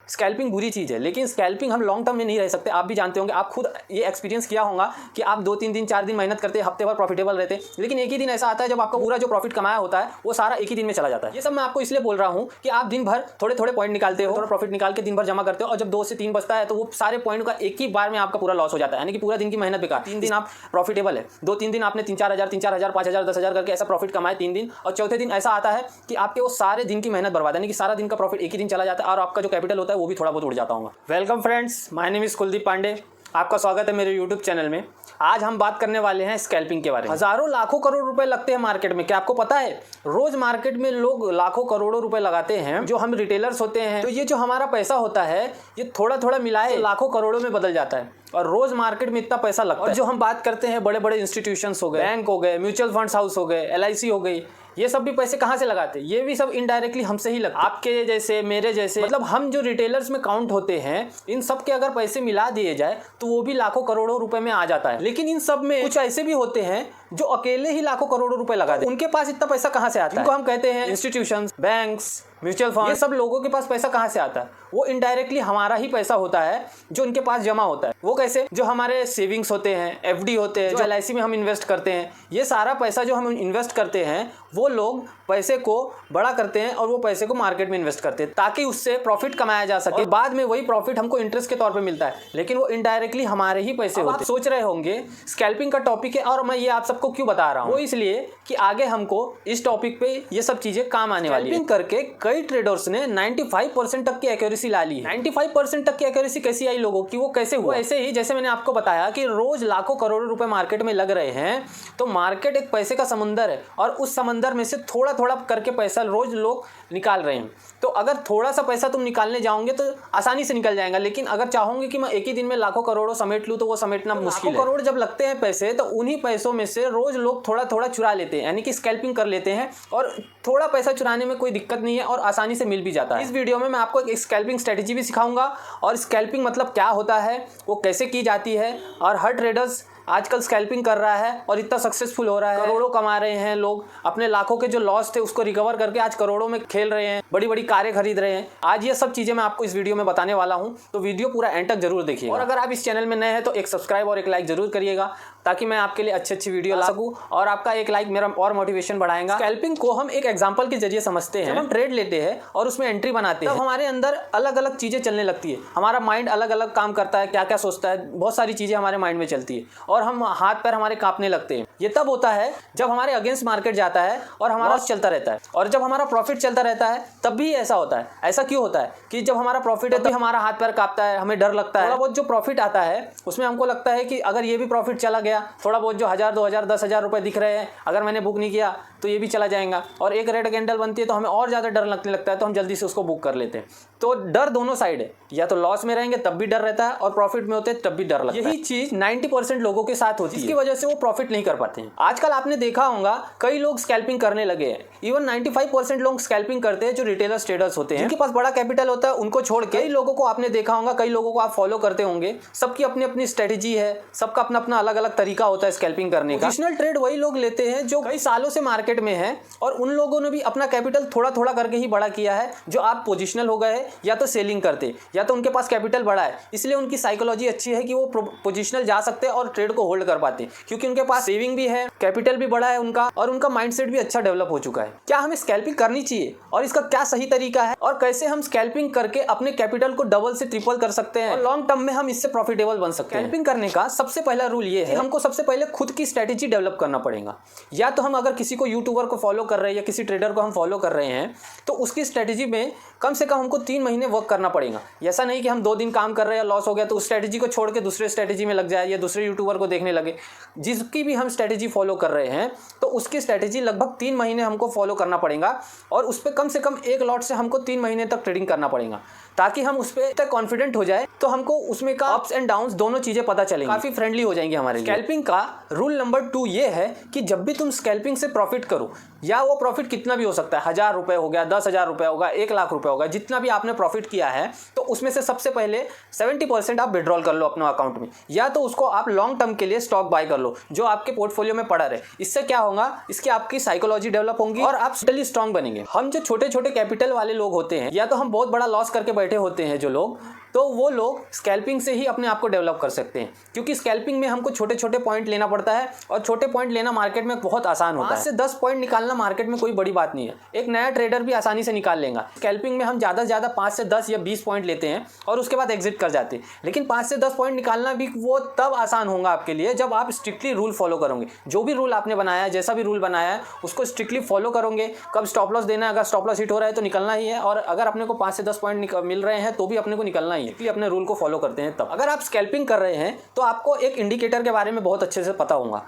Scalping बुरी चीज़ है, लेकिन स्कैल्पिंग हम लॉन्ग टर्म में नहीं रह सकते। आप भी जानते होंगे, आप खुद ये एक्सपीरियंस किया होगा कि आप 2-3 दिन 4 दिन मेहनत करते, हफ्ते भर प्रॉफिटेबल रहते, लेकिन एक ही दिन ऐसा आता है जब आपका पूरा जो प्रॉफिट कमाया होता है वो सारा एक ही दिन में चला जाता है। ये सब मैं आपको इसलिए बोल रहा हूँ कि आप दिन भर थोड़े थोड़े पॉइंट निकालते हो, थोड़ा प्रॉफिट निकाल के दिन भर जमा करते हो, और जब 2 से 3 बचता है तो वो सारे पॉइंट का एक ही बार में आपका पूरा लॉस हो जाता है, यानी कि पूरा दिन की मेहनत बेकार। 3 दिन आप प्रॉफिटेबल है, 2-3 दिन आपने 3-4 हज़ार 5,000 10,000 करके ऐसा प्रॉफिट कमाए 3 दिन, और चौथे दिन ऐसा आता है कि आपके वो सारे दिन की मेहनत बर्बाद, यानी कि सारा दिन का प्रॉफिट एक ही दिन चला जाता है और आपका जो कैपिटल होता है वो भी थोड़ा बहुत उड़ जाता होगा। Welcome friends, my name is Kuldeep Pandey, आपका स्वागत है मेरे यूट्यूब चैनल में। आज हम बात करने वाले हैं स्कैल्पिंग के बारे में। हजारों लाखों करोड़ रुपए लगते हैं मार्केट में, क्या आपको पता है? रोज मार्केट में लोग लाखों करोड़ों रुपए लगाते हैं। जो हम रिटेलर्स होते हैं, तो ये जो हमारा पैसा होता है ये थोड़ा थोड़ा मिलाए लाखों करोड़ों में बदल जाता है, और रोज मार्केट में इतना पैसा लगता है। और जो हम बात करते हैं बड़े बड़े इंस्टीट्यूशंस हो गए, बैंक हो गए, म्यूचुअल फंड्स हाउस हो गए, LIC हो गई, ये सब भी पैसे कहाँ से लगाते हैं? ये भी सब इनडायरेक्टली हमसे ही लगता है। आपके जैसे, मेरे जैसे, मतलब हम जो रिटेलर्स में काउंट होते हैं, इन सब के अगर पैसे मिला दिए जाए तो वो भी लाखों करोड़ों रुपए में आ जाता है। लेकिन इन सब में कुछ ऐसे भी होते हैं जो अकेले ही लाखों करोड़ों रुपए लगा देते हैं। उनके पास इतना पैसा कहाँ से आता है? इनको हम कहते हैं इंस्टीट्यूशंस, बैंक्स, म्यूचुअल फंड। ये सब लोगों के पास पैसा कहाँ से आता है? वो इनडायरेक्टली हमारा ही पैसा होता है जो उनके पास जमा होता है। वो कैसे? जो हमारे सेविंग्स होते हैं, FD होते हैं, जो LIC में हम इन्वेस्ट करते हैं, ये सारा पैसा जो हम इन्वेस्ट करते हैं वो लोग पैसे को बड़ा करते हैं और वो पैसे को मार्केट में इन्वेस्ट करते हैं ताकि उससे प्रॉफिट कमाया जा सके। बाद में वही प्रॉफिट हमको इंटरेस्ट के तौर पे मिलता है, लेकिन वो इनडायरेक्टली हमारे ही पैसे होते हैं। आप सोच रहे होंगे स्कैल्पिंग का टॉपिक है और मैं ये आप सबको क्यों बता रहा हूँ? वो इसलिए कि आगे हमको इस टॉपिक पे ये सब चीजें काम आने वाली है। स्कैल्पिंग करके कई ट्रेडर्स ने 95% तक की एक्यूरेसी ला ली है। 95% तक की एक्यूरेसी कैसी आई लोगों की? वो कैसे हुआ? ऐसे ही जैसे मैंने आपको बताया कि रोज लाखों करोड़ों रुपए मार्केट में लग रहे हैं, तो मार्केट एक पैसे का समुंदर है और उस समंदर में से थोड़ा थोड़ा करके पैसा रोज लोग निकाल रहे हैं। तो अगर थोड़ा सा पैसा तुम निकालने जाओगे तो आसानी से निकल जाएगा, लेकिन अगर चाहोगे कि मैं एक ही दिन में लाखों करोड़ों समेट लूँ तो वो समेटना मुश्किल है। लाखों करोड़ जब लगते हैं पैसे, तो उन्हीं पैसों में से रोज लोग थोड़ा थोड़ा चुरा लेते हैं, यानी कि स्कैल्पिंग कर लेते हैं। और थोड़ा पैसा चुराने में कोई दिक्कत नहीं है और आसानी से मिल भी जाता है। इस वीडियो में मैं आपको एक स्कैल्पिंग स्ट्रेटेजी भी सिखाऊंगा, और स्कैल्पिंग मतलब क्या होता है, वो कैसे की जाती है, और हर ट्रेडर्स आजकल स्कैल्पिंग कर रहा है और इतना सक्सेसफुल हो रहा है, करोड़ों कमा रहे हैं लोग। अपने लाखों के जो लॉस थे उसको रिकवर करके आज करोड़ों में खेल रहे हैं, बड़ी बड़ी कारें खरीद रहे हैं। आज ये सब चीजें मैं आपको इस वीडियो में बताने वाला हूं, तो वीडियो पूरा एंड तक जरूर देखिए। और अगर आप इस चैनल में नए हैं तो एक सब्सक्राइब और एक लाइक जरूर करिएगा, ताकि मैं आपके लिए अच्छी वीडियो ला सकूं, और आपका एक लाइक मेरा और मोटिवेशन बढ़ाएगा। स्कैल्पिंग को हम एक एग्जांपल के जरिए समझते हैं। हम ट्रेड लेते हैं और उसमें एंट्री बनाते हैं, तब हमारे अंदर अलग अलग चीजें चलने लगती है। हमारा माइंड अलग अलग काम करता है, क्या क्या सोचता है, बहुत सारी चीजें हमारे माइंड में चलती है, और हम हाथ पैर हमारे कांपने लगते हैं। ये तब होता है जब हमारे अगेंस्ट मार्केट जाता है और हमारा लॉस चलता रहता है, और जब हमारा प्रॉफिट चलता रहता है तब भी ऐसा होता है। ऐसा क्यों होता है कि जब हमारा प्रॉफिट है तब हमारा हाथ पैर कांपता है, हमें डर लगता है। थोड़ा बहुत जो प्रॉफिट आता है उसमें हमको लगता है कि अगर ये भी प्रॉफिट चला गया, थोड़ा बहुत जो 1,000 2,000 10,000 रुपए दिख रहे हैं, अगर मैंने बुक नहीं किया तो ये भी चला जाएगा, और एक रेड कैंडल बनती है तो हमें और ज़्यादा डर लगने लगता है, तो हम जल्दी से उसको बुक कर लेते हैं। तो डर दोनों साइड है, या तो लॉस में रहेंगे तब भी डर रहता है, और प्रॉफिट में होते हैं तब भी डर लगता है। यही चीज 90% लोगों के साथ होती है, जिसकी वजह से वो प्रॉफिट नहीं कर पाते हैं। आजकल आपने देखा होगा कई लोग स्कैल्पिंग करने लगे हैं। इवन 95% लोग स्कैल्पिंग करते हैं जो रिटेलर्स ट्रेडर्स होते हैं, जिनके पास बड़ा कैपिटल होता है। उनको छोड़ के कई लोगों को आपने देखा होगा, कई लोगों को आप फॉलो करते होंगे। सबकी अपनी अपनी स्ट्रेटेजी है, सबका अपना अपना अलग अलग तरीका होता है स्कैल्पिंग करने का। पोजिशनल ट्रेड वही लोग लेते हैं जो कई सालों से मार्केट में है, और उन लोगों ने भी अपना कैपिटल थोड़ा थोड़ा करके ही बड़ा किया है। जो आप पोजिशनल हो गए या तो सेलिंग करते, या तो उनके पास कैपिटल बड़ा है, इसलिए उनकी साइकोलॉजी अच्छी है कि वो पोजिशनल जा सकते हैं और ट्रेड को होल्ड कर पाते, क्योंकि उनके पास सेविंग भी है, कैपिटल भी बड़ा है उनका, और उनका माइंडसेट भी अच्छा डेवलप हो चुका है। क्या हमें स्कैल्पिंग करनी चाहिए, और इसका क्या सही तरीका है, और कैसे हम स्कैल्पिंग करके अपने कैपिटल को डबल से ट्रिपल कर सकते हैं, और लॉन्ग टर्म में हम इससे प्रॉफिटेबल बन सकते हैं। स्कैल्पिंग करने का सबसे पहला रूल ये है, हमको सबसे पहले खुद की स्ट्रेटेजी डेवलप करना पड़ेगा। या तो हम अगर किसी को यूट्यूबर को फॉलो कर रहे हैं या किसी ट्रेडर को हम फॉलो कर रहे हैं, तो उसकी स्ट्रेटेजी में कम से कम हमको 3 महीने वर्क करना पड़ेगा। ऐसा नहीं कि हम 2 दिन काम कर रहे हैं, लॉस हो गया तो उस स्ट्रेटेजी को छोड़ के दूसरे स्ट्रेटेजी में लग जाए, या दूसरे यूट्यूबर को देखने लगे। जिसकी भी हम स्ट्रेटेजी फॉलो कर रहे हैं, तो उसकी स्ट्रेटेजी लगभग 3 महीने हमको फॉलो करना पड़ेगा, और उस पर कम से कम एक लॉट से हमको 3 महीने तक ट्रेडिंग करना पड़ेगा, ताकि हम उस पर कॉन्फिडेंट हो जाए, तो हमको उसमें का अप्स एंड डाउन्स दोनों चीजें पता चलेंगी, काफी फ्रेंडली हो जाएंगे हमारे लिए। स्कैल्पिंग का रूल नंबर 2 ये है कि जब भी तुम स्कैल्पिंग से प्रॉफिट करो, या वो प्रॉफिट कितना भी हो सकता है, 1,000 रुपए हो गया, 10,000 रुपए होगा, 1 लाख रुपए होगा, जितना भी आपने प्रॉफिट किया है, तो उसमें से सबसे पहले 70% आप विड्रॉल कर लो अपने अकाउंट में, या तो उसको आप लॉन्ग टर्म के लिए स्टॉक बाय कर लो, जो आपके पोर्टफोलियो में पड़ा रहे। इससे क्या होगा, इसकी आपकी साइकोलॉजी डेवलप होंगी और आप मेंटली स्ट्रांग बनेंगे। हम जो छोटे छोटे कैपिटल वाले लोग होते हैं, या तो हम बहुत बड़ा लॉस करके बैठे होते हैं जो लोग, तो वो लोग स्कैल्पिंग से ही अपने आप को डेवलप कर सकते हैं, क्योंकि स्कैल्पिंग में हमको छोटे छोटे पॉइंट लेना पड़ता है और छोटे पॉइंट लेना मार्केट में बहुत आसान होता है। 5 से 10 पॉइंट निकालना मार्केट में कोई बड़ी बात नहीं है, एक नया ट्रेडर भी आसानी से निकाल लेगा। स्कैल्पिंग में हम ज़्यादा से ज़्यादा 5 से 10 या 20 पॉइंट लेते हैं और उसके बाद एग्जिट कर जाते हैं। लेकिन 5 से 10 पॉइंट निकालना भी वो तब आसान होगा आपके लिए जब आप स्ट्रिक्टली रूल फॉलो करोगे। जो भी रूल आपने बनाया है, जैसा भी रूल बनाया है, उसको स्ट्रिक्टली फॉलो करोगे। कब स्टॉप लॉस देना है, अगर स्टॉप लॉस हिट हो रहा है तो निकलना ही है, और अगर अपने को 5 से 10 पॉइंट मिल रहे हैं तो भी अपने को निकलना ही है, इसलिए अपने रूल को फॉलो करते हैं। तब अगर आप स्कैल्पिंग कर रहे हैं तो आपको एक इंडिकेटर के बारे में बहुत अच्छे से पता होगा,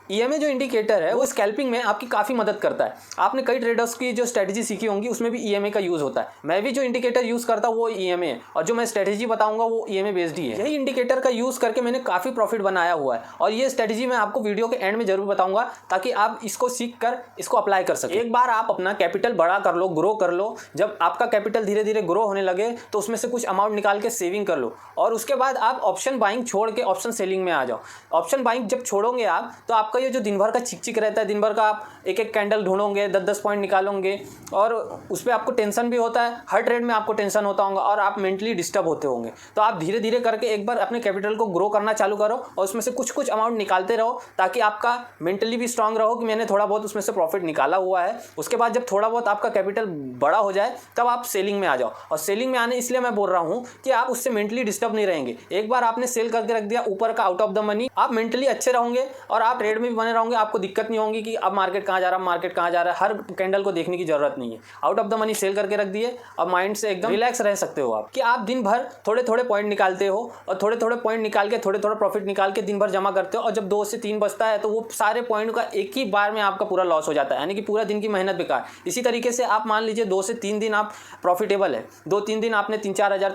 ईएमए जो इंडिकेटर है वो स्कैल्पिंग में आपकी काफ़ी मदद करता है। आपने कई ट्रेडर्स की जो स्ट्रेटजी सीखी होंगी उसमें भी ईएमए का यूज़ होता है। मैं भी जो इंडिकेटर यूज़ करता हूँ वो ईएमए है, और जो मैं स्ट्रेटजी बताऊंगा वो ईएमए बेस्ड ही है। यही इंडिकेटर का यूज़ करके मैंने काफ़ी प्रॉफिट बनाया हुआ है, और ये स्ट्रेटजी मैं आपको वीडियो के एंड में जरूर बताऊंगा, ताकि आप इसको सीख कर इसको अप्लाई कर सकें। एक बार आप अपना कैपिटल बड़ा कर लो, ग्रो कर लो। जब आपका कैपिटल धीरे धीरे ग्रो होने लगे तो उसमें से कुछ अमाउंट निकाल के सेविंग कर लो, और उसके बाद आप ऑप्शन बाइंग छोड़ के ऑप्शन सेलिंग में आ जाओ। ऑप्शन बाइंग जब छोड़ोगे आप, तो आपका ये जो दिन भर का चिक रहता है, दिन भर का आप एक एक कैंडल ढूंढोगे, 10-10 पॉइंट निकालोगे, और उस पर आपको टेंशन भी होता है, हर ट्रेड में आपको टेंशन होता होगा और आप मेंटली डिस्टर्ब होते होंगे। तो आप धीरे धीरे करके एक बार अपने कैपिटल को ग्रो करना चालू करो और उसमें से कुछ कुछ अमाउंट निकालते रहो, ताकि आपका मेंटली भी स्ट्रांग रहो कि मैंने थोड़ा बहुत उसमें से प्रॉफिट निकाला हुआ है। उसके बाद जब थोड़ा बहुत आपका कैपिटल बड़ा हो जाए तब आप सेलिंग में आ जाओ। और सेलिंग में आने इसलिए मैं बोल रहा हूँ कि आप उससे मेंटली डिस्टर्ब नहीं रहेंगे। एक बार आपने सेल करके रख दिया ऊपर का आउट ऑफ द मनी, आप मेंटली अच्छे रहोगे और आप ट्रेड में भी बने रहोगे। आपको दिक्कत नहीं होगी कि अब मार्केट कहाँ जा रहा है, मार्केट कहाँ जा रहा है, हर कैंडल को देखने की जरूरत नहीं है। Out of the money sell करके रख दिए, अब माइंड से एकदम रिलैक्स रह सकते हो आप, कि आप दिन भर थोड़े थोड़े पॉइंट निकालते हो और थोड़े थोड़े पॉइंट निकाल के थोड़े थोड़े प्रॉफिट निकाल के दिन भर जमा करते हो, और जब 2 से 3 बचता है तो वो सारे पॉइंट का एक ही बार में आपका पूरा लॉस हो जाता है, यानी कि पूरा दिन की मेहनत बेकार। इसी तरीके से आप मान लीजिए 2 से 3 दिन आप प्रॉफिटेबल है, 2-3 दिन आपने 3-4 हज़ार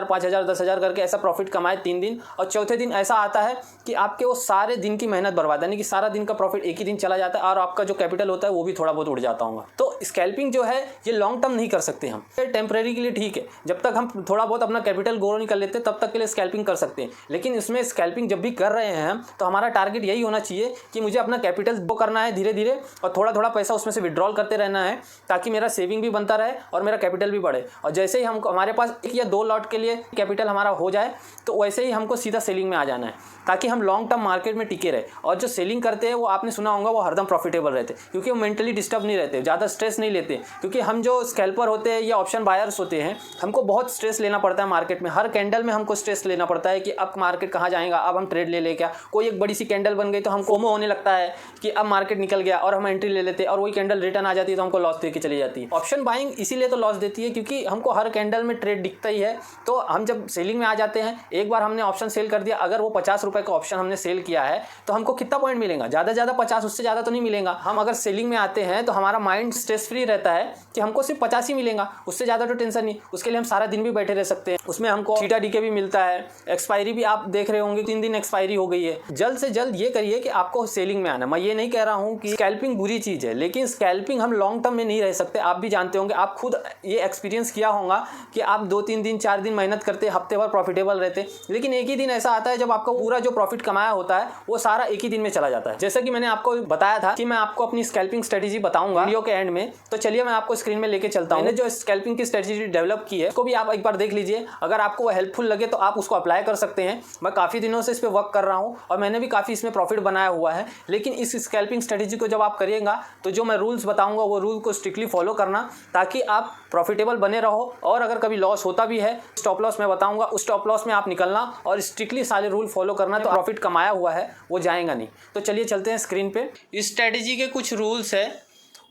5,000 10,000 करके ऐसा प्रॉफिट कमाए 3 दिन, और चौथे दिन ऐसा आता है कि आपके वो सारे दिन की मेहनत बर्बाद, यानी कि सारा दिन का प्रॉफिट एक ही दिन चला जाता है, और आपका जो कैपिटल होता है वो भी थोड़ा बहुत उड़ जाता होगा। तो स्कैल्पिंग जो है ये लॉन्ग टर्म नहीं कर सकते हम, टेम्परेरी के लिए ठीक है, जब तक हम थोड़ा बहुत अपना कैपिटल ग्रो नहीं कर लेते तब तक के लिए स्कैल्पिंग कर सकते हैं। लेकिन इसमें स्कैल्पिंग जब भी कर रहे हैं हम, तो हमारा टारगेट यही होना चाहिए कि मुझे अपना कैपिटल ग्रो करना है धीरे धीरे, और थोड़ा थोड़ा पैसा उसमें से विड्रॉल करते रहना है, ताकि मेरा सेविंग भी बनता रहे और मेरा कैपिटल भी बढ़े। और जैसे ही हमारे पास 1 या 2 लॉट के लिए कैपिटल हमारा हो जाए तो वैसे ही हमको सीधा सेलिंग में आ जाना है, ताकि हम लॉन्ग टर्म मार्केट में टिके रहे। और जो सेलिंग करते हैं वो आपने सुना होगा वो हरदम प्रॉफिटेबल रहते, क्योंकि वो मेंटली डिस्टर्ब नहीं रहते, ज़्यादा स्ट्रेस नहीं लेते। क्योंकि हम जो स्कैल्पर होते हैं या ऑप्शन बायर्स होते हैं, हमको बहुत स्ट्रेस लेना पड़ता है मार्केट में। हर कैंडल में हमको स्ट्रेस लेना पड़ता है कि अब मार्केट कहाँ जाएगा, अब हम ट्रेड ले क्या। कोई एक बड़ी सी कैंडल बन गई तो हमको फोमो होने लगता है कि अब मार्केट निकल गया, और हम एंट्री ले लेते हैं, और वही कैंडल रिटर्न आ जाती है तो हमको लॉस दे के चली जाती है। ऑप्शन बाइंग इसीलिए तो लॉस देती है क्योंकि हमको हर कैंडल में ट्रेड दिखता ही है। तो हम जब सेलिंग में आ जाते हैं, एक बार हमने ऑप्शन सेल कर दिया, अगर वो 50 रुपये का ऑप्शन हमने सेल किया है तो हमको कितना पॉइंट मिलेगा, ज़्यादा 50, उससे ज़्यादा तो नहीं मिलेगा। हम अगर सेलिंग में आते हैं तो हमारा माइंड स्ट्रेस फ्री रहता है कि हमको सिर्फ 50 ही मिलेगा, उससे ज़्यादा तो टेंशन नहीं। उसके लिए हम सारा दिन भी बैठे रह सकते हैं। उसमें हमको थीटा डीके भी मिलता है, एक्सपायरी भी आप देख रहे होंगे 3 दिन एक्सपायरी हो गई है। जल्द से जल्द ये करिए कि आपको सेलिंग में आना। मैं ये नहीं कह रहा हूँ कि स्कैल्पिंग बुरी चीज़ है, लेकिन स्कैल्पिंग हम लॉन्ग टर्म में नहीं रह सकते। आप भी जानते होंगे, आप खुद ये एक्सपीरियंस किया होगा कि आप 2-3 दिन 4 दिन मेहनत करते, हफ्ते भर प्रॉफिटेबल रहते, लेकिन एक ही दिन ऐसा आता है जब आपका पूरा जो प्रॉफिट कमाया होता है वो सारा एक ही दिन में चला जाता है। जैसे कि मैंने आपको बताया था कि मैं आपको अपनी स्कैल्पिंग स्ट्रेटजी बताऊंगा वीडियो के एंड में, तो चलिए मैं आपको स्क्रीन में लेके चलता हूं। मैंने जो स्कैल्पिंग की स्ट्रेटजी डेवलप की है उसको भी आप एक बार देख लीजिए। अगर आपको वो हेल्पफुल लगे तो आप उसको अप्लाई कर सकते हैं। मैं काफ़ी दिनों से इस पर वर्क कर रहा हूँ और मैंने भी काफ़ी इसमें प्रॉफिट बनाया हुआ है। लेकिन इस स्कैल्पिंग स्ट्रेटजी को जब आप करिएगा तो जो मैं रूल्स बताऊँगा वो रूल को स्ट्रिक्टली फॉलो करना, ताकि आप प्रॉफिटेबल बने रहो। और अगर कभी लॉस होता भी है, स्टॉप लॉस मैं बताऊँगा, उस स्टॉप लॉस में आप निकलना और स्ट्रिक्टली सारे रूल फॉलो करना, तो प्रॉफिट कमाया हुआ है वो जाएगा नहीं। तो चलिए चलते हैं स्क्रीन पे। इस स्ट्रेटजी के कुछ रूल्स है,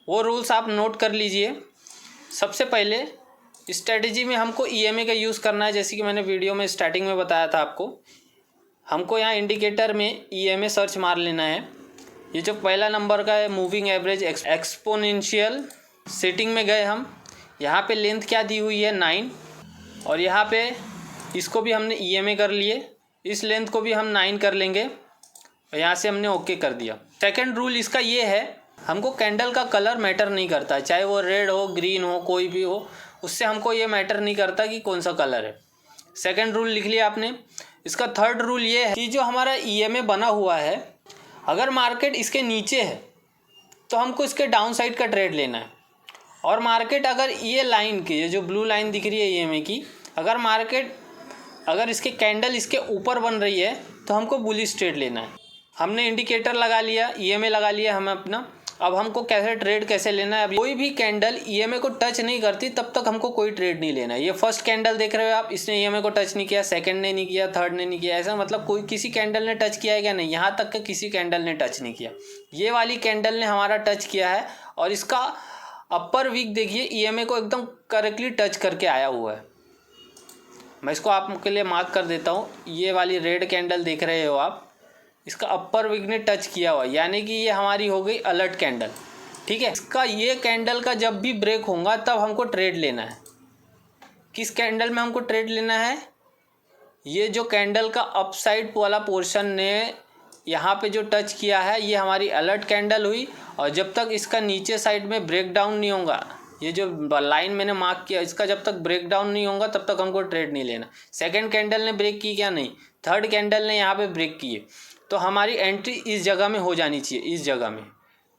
वो रूल्स आप नोट कर लीजिए। सबसे पहले स्ट्रेटजी में हमको ईएमए का यूज़ करना है, जैसे कि मैंने वीडियो में स्टार्टिंग में बताया था आपको। हमको यहाँ इंडिकेटर में ईएमए सर्च मार लेना है। ये जो पहला नंबर का है मूविंग एवरेज एक्सपोनेंशियल, सेटिंग में गए हम, यहाँ पे लेंथ क्या दी हुई है 9, और यहाँ पे इसको भी हमने ईएमए कर लिए, इस लेंथ को भी हम 9 कर लेंगे, और यहाँ से हमने ओके कर दिया। सेकंड रूल इसका ये है, हमको कैंडल का कलर मैटर नहीं करता, चाहे वो रेड हो, ग्रीन हो, कोई भी हो, उससे हमको ये मैटर नहीं करता कि कौन सा कलर है। सेकंड रूल लिख लिया आपने। इसका थर्ड रूल ये है कि जो हमारा ईएमए बना हुआ है, अगर मार्केट इसके नीचे है तो हमको इसके डाउन साइड का ट्रेड लेना है, और मार्केट अगर ये लाइन की, ये जो ब्लू लाइन दिख रही है ईएमए की, अगर मार्केट अगर इसके कैंडल इसके ऊपर बन रही है तो हमको बुलिश ट्रेड लेना है। हमने इंडिकेटर लगा लिया, ईएमए लगा लिया हमें अपना। अब हमको कैसे ट्रेड कैसे लेना है, अब कोई भी कैंडल ईएमए को टच नहीं करती तब तक हमको कोई ट्रेड नहीं लेना है। ये फर्स्ट कैंडल देख रहे हो आप, इसने ईएमए को टच नहीं किया, सेकंड ने नहीं किया, थर्ड ने नहीं किया, ऐसा मतलब कोई किसी कैंडल ने टच किया है क्या? नहीं, यहाँ तक कि किसी कैंडल ने टच नहीं किया। ये वाली कैंडल ने हमारा टच किया है और इसका अपर वीक देखिए ईएमए को एकदम करेक्टली टच करके आया हुआ है। मैं इसको आपके लिए मार्क कर देता हूँ। ये वाली रेड कैंडल देख रहे हो आप, इसका अपर वीक ने टच किया हुआ, यानी कि ये हमारी हो गई अलर्ट कैंडल। ठीक है, इसका ये कैंडल का जब भी ब्रेक होगा तब हमको ट्रेड लेना है। किस कैंडल में हमको ट्रेड लेना है? ये जो कैंडल का अपसाइड वाला पोर्शन ने यहाँ पे जो टच किया है, ये हमारी अलर्ट कैंडल हुई, और जब तक इसका नीचे साइड में ब्रेक डाउन नहीं होगा, ये जो लाइन मैंने मार्क किया, इसका जब तक ब्रेक डाउन नहीं होगा तब तक हमको ट्रेड नहीं लेना। सेकंड कैंडल ने ब्रेक की क्या? नहीं। थर्ड कैंडल ने यहाँ पे ब्रेक किए, तो हमारी एंट्री इस जगह में हो जानी चाहिए, इस जगह में।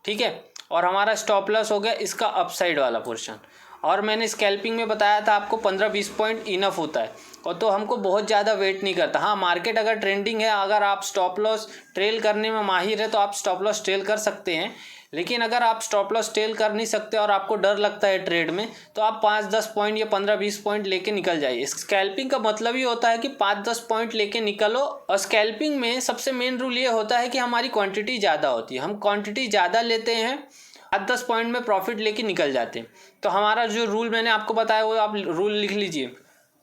ठीक है, और हमारा स्टॉप लॉस हो गया इसका अपसाइड वाला पोर्शन। और मैंने स्कैल्पिंग में बताया था आपको 15-20 पॉइंट इनफ होता है, और तो हमको बहुत ज़्यादा वेट नहीं करता। हाँ, मार्केट अगर ट्रेंडिंग है, अगर आप स्टॉप लॉस ट्रेल करने में माहिर है तो आप स्टॉप लॉस ट्रेल कर सकते हैं। लेकिन अगर आप स्टॉप लॉस ट्रेल कर नहीं सकते और आपको डर लगता है ट्रेड में, तो आप 5-10 पॉइंट या 15-20 पॉइंट लेके निकल जाइए। स्कैल्पिंग का मतलब ही होता है कि 5-10 पॉइंट लेके निकलो। और स्कैल्पिंग में सबसे मेन रूल ये होता है कि हमारी क्वांटिटी ज़्यादा होती है। हम क्वांटिटी ज़्यादा लेते हैं, 8-10 पॉइंट में प्रॉफिट लेके निकल जाते हैं। तो हमारा जो रूल मैंने आपको बताया वो आप रूल लिख लीजिए।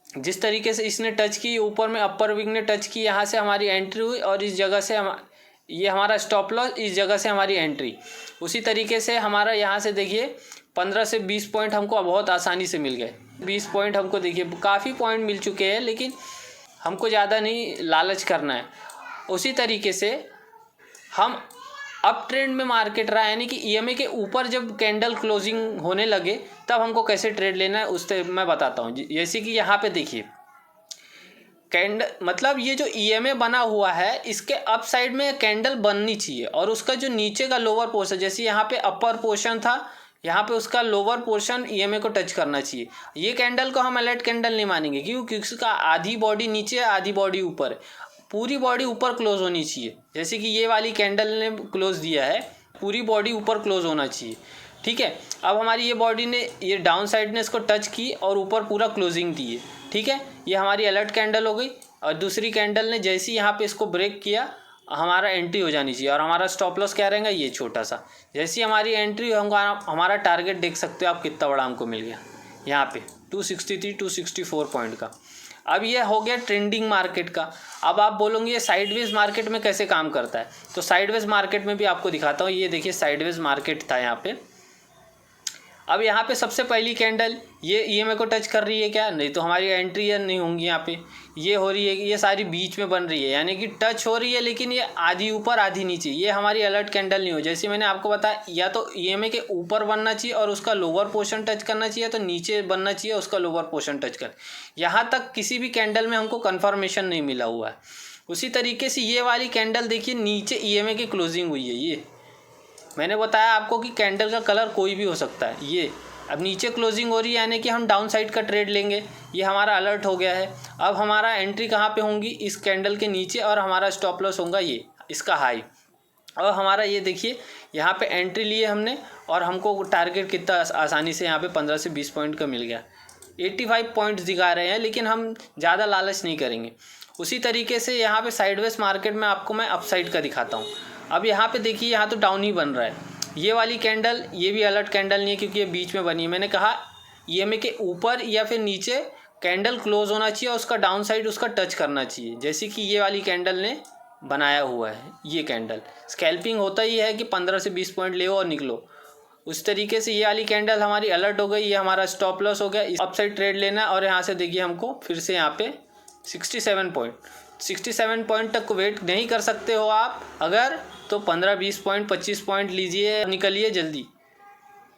जिस तरीके से इसने टच की, ऊपर में अपर विंग ने टच की, यहाँ से हमारी एंट्री हुई, और इस जगह से ये हमारा स्टॉप लॉस, इस जगह से हमारी एंट्री। उसी तरीके से हमारा यहाँ से देखिए 15 से 20 पॉइंट हमको बहुत आसानी से मिल गए। 20 पॉइंट हमको देखिए काफ़ी पॉइंट मिल चुके हैं, लेकिन हमको ज़्यादा नहीं लालच करना है। उसी तरीके से हम अप ट्रेंड में मार्केट रहा, यानी कि ईएमए के ऊपर जब कैंडल क्लोजिंग होने लगे तब हमको कैसे ट्रेड लेना है उससे मैं बताता हूँ। जैसे कि यहाँ पे देखिए कैंडल, मतलब ये जो ईएमए बना हुआ है इसके अप साइड में कैंडल बननी चाहिए, और उसका जो नीचे का लोअर पोर्शन, जैसे यहाँ पे अपर पोर्शन था, यहाँ पे उसका लोअर पोर्शन ईएमए को टच करना चाहिए। ये कैंडल को हम अलर्ट कैंडल नहीं मानेंगे, क्योंकि उसका आधी बॉडी नीचे है, आधी बॉडी ऊपर है। पूरी बॉडी ऊपर क्लोज होनी चाहिए, जैसे कि ये वाली कैंडल ने क्लोज दिया है, पूरी बॉडी ऊपर क्लोज होना चाहिए। ठीक है, अब हमारी ये बॉडी ने, ये डाउन साइड ने इसको टच की और ऊपर पूरा क्लोजिंग दी है। ठीक है, ये हमारी अलर्ट कैंडल हो गई, और दूसरी कैंडल ने जैसे ही यहाँ पे इसको ब्रेक किया, हमारा एंट्री हो जानी चाहिए। और हमारा स्टॉप लॉस क्या रहेगा? ये छोटा सा। जैसी हमारी एंट्री हमारा टारगेट देख सकते हो आप कितना बड़ा हमको मिल गया, यहाँ पे 263-264 पॉइंट का। अब ये हो गया ट्रेंडिंग मार्केट का। अब आप बोलोगे ये साइडवेज मार्केट में कैसे काम करता है, तो साइडवेज मार्केट में भी आपको दिखाता हूँ। ये देखिए साइडवेज मार्केट था यहाँ पे। अब यहाँ पे सबसे पहली कैंडल ये ईएमए को टच कर रही है क्या? नहीं, तो हमारी एंट्री नहीं होंगी यहाँ पे। ये हो रही है, ये सारी बीच में बन रही है, यानी कि टच हो रही है, लेकिन ये आधी ऊपर आधी नीचे। ये हमारी अलर्ट कैंडल नहीं हो। जैसे मैंने आपको बताया, या तो ईएमए के ऊपर बनना चाहिए और उसका लोअर पोर्शन टच करना चाहिए, तो नीचे बनना चाहिए उसका लोअर पोर्शन टच कर। यहाँ तक किसी भी कैंडल में हमको कन्फर्मेशन नहीं मिला हुआ है। उसी तरीके से ये वाली कैंडल देखिए, नीचे ईएमए की क्लोजिंग हुई है। ये मैंने बताया आपको कि कैंडल का कलर कोई भी हो सकता है। ये अब नीचे क्लोजिंग हो रही है, यानी कि हम डाउन साइड का ट्रेड लेंगे। ये हमारा अलर्ट हो गया है। अब हमारा एंट्री कहाँ पे होंगी? इस कैंडल के नीचे, और हमारा स्टॉप लॉस होगा ये इसका हाई। और हमारा ये देखिए यहाँ पे एंट्री लिए हमने, और हमको टारगेट कितना आसानी से यहाँ पे 15 से 20 पॉइंट का मिल गया। 85 पॉइंट्स दिखा रहे हैं, लेकिन हम ज़्यादा लालच नहीं करेंगे। उसी तरीके से यहाँ पे साइडवेज मार्केट में आपको मैं अपसाइड का दिखाता हूँ। अब यहाँ पे देखिए, यहाँ तो डाउन ही बन रहा है। ये वाली कैंडल, ये भी अलर्ट कैंडल नहीं है, क्योंकि ये बीच में बनी है। मैंने कहा ईएमए के ऊपर या फिर नीचे कैंडल क्लोज होना चाहिए, और उसका डाउन साइड उसका टच करना चाहिए, जैसे कि ये वाली कैंडल ने बनाया हुआ है। ये कैंडल स्कैल्पिंग होता ही है कि 15 से 20 पॉइंट ले और निकलो। उस तरीके से ये वाली कैंडल हमारी अलर्ट हो गई, ये हमारा स्टॉप लॉस हो गया। अपसाइड ट्रेड लेना, और यहाँ से देखिए हमको फिर से यहाँ पे 67 पॉइंट तक वेट नहीं कर सकते हो आप अगर, तो 15-20 पॉइंट 25 पॉइंट लीजिए, निकलिए जल्दी।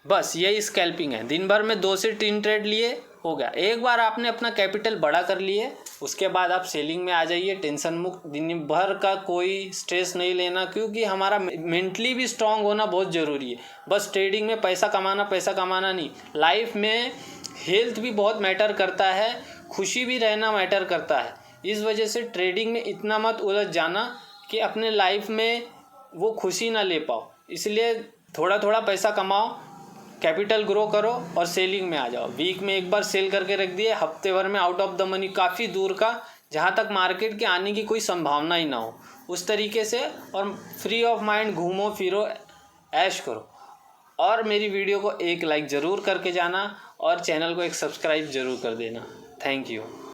बस यही स्कैल्पिंग है। दिन भर में 2 से 3 ट्रेड लिए हो गया। एक बार आपने अपना कैपिटल बड़ा कर लिए, उसके बाद आप सेलिंग में आ जाइए, टेंशन मुक्त। दिन भर का कोई स्ट्रेस नहीं लेना, क्योंकि हमारा मेंटली भी स्ट्रांग होना बहुत ज़रूरी है। बस ट्रेडिंग में पैसा कमाना नहीं, लाइफ में हेल्थ भी बहुत मैटर करता है, खुशी भी रहना मैटर करता है। इस वजह से ट्रेडिंग में इतना मत उलझ जाना कि अपने लाइफ में वो खुशी ना ले पाओ। इसलिए थोड़ा थोड़ा पैसा कमाओ, कैपिटल ग्रो करो और सेलिंग में आ जाओ। वीक में एक बार सेल करके रख दिए, हफ्ते भर में आउट ऑफ द मनी, काफ़ी दूर का, जहाँ तक मार्केट के आने की कोई संभावना ही ना हो, उस तरीके से। और फ्री ऑफ माइंड घूमो फिरो, ऐश करो। और मेरी वीडियो को एक लाइक ज़रूर करके जाना और चैनल को एक सब्सक्राइब ज़रूर कर देना। Thank you.